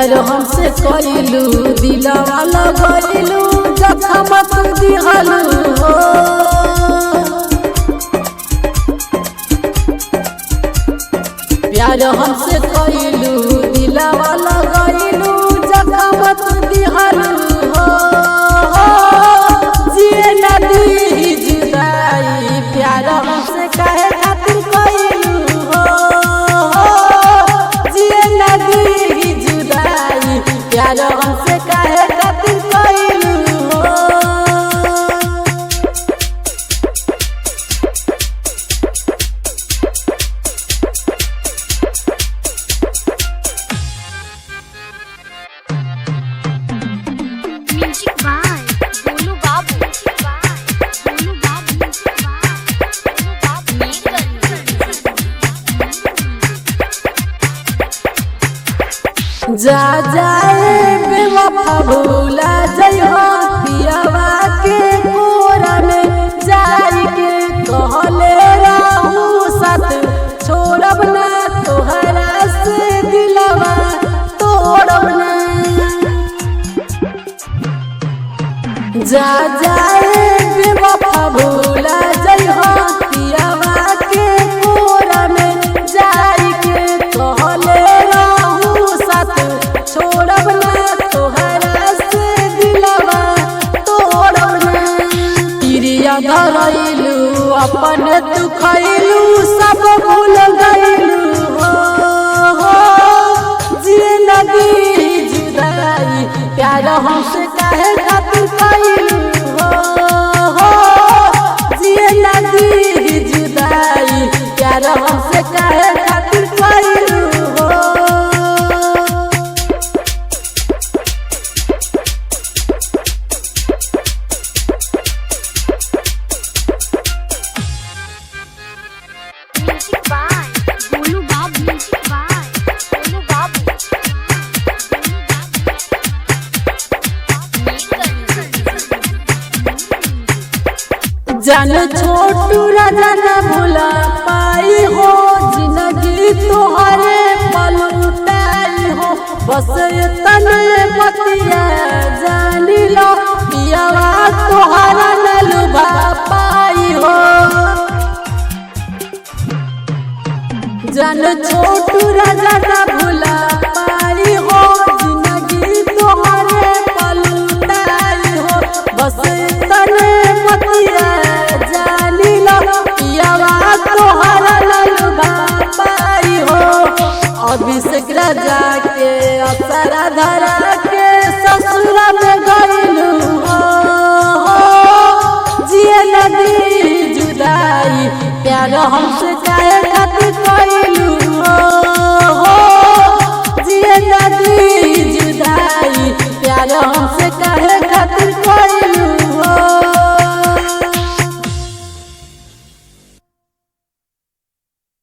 प्यार हमसे कइलू दिलवा लगइलू जखम तू दिहलू हो। प्यार हमसे कइलू दिलवा लगइलू जखम तू दिहलू हो। जिए न दी जुदाई प्यार हमसे काहे खातिर कइलू हो। जिए न दी जुदाई प्यार हमसे काहे खातिर कइलू हो। म्यूजिक बाय गोलू बाबू, गोलू बाबू, जा जाए बेवफा भूला जइहो पियावा के कोरा में जाई के कहले रहू साथ छोड़ब ना तोहरा से दिलवा तोड़ब ना। जा जाए बेवफा भूला जइहो पियावा के कोरा में जाई के कहले रहू साथ छोड़ब ना तोहरा से दिलवा तोड़ब ना। तिरिया धरइलू अपन तू खइलू सब भूल गइलू हो। जिए न दी जुदाई प्यार हमसे काहे खातिर कइलू हो। जिए न दी जुदाई प्यार हमसे काहे खातिर कइलू हो। म्यूजिक बाय गोलू बाबू, म्यूजिक बाय गोलू बाबू, जान छोटू राजा न भुला पाई हो जिंदगी तोहरे पलटाई हो। बस तने बतिया जानी लो पियावा तोहरा न लुभा पाई हो। जान छोटू राजा न भुला पाई हो जिंदगी तोहरे पलटाई हो। बस तने बतिया जानी लो पियावा तोहरा न लुभा पाई हो। अभिषेक राजा के असरा धरा के ससुर में गइलू हो। जिए न दी जुदाई प्यार हमसे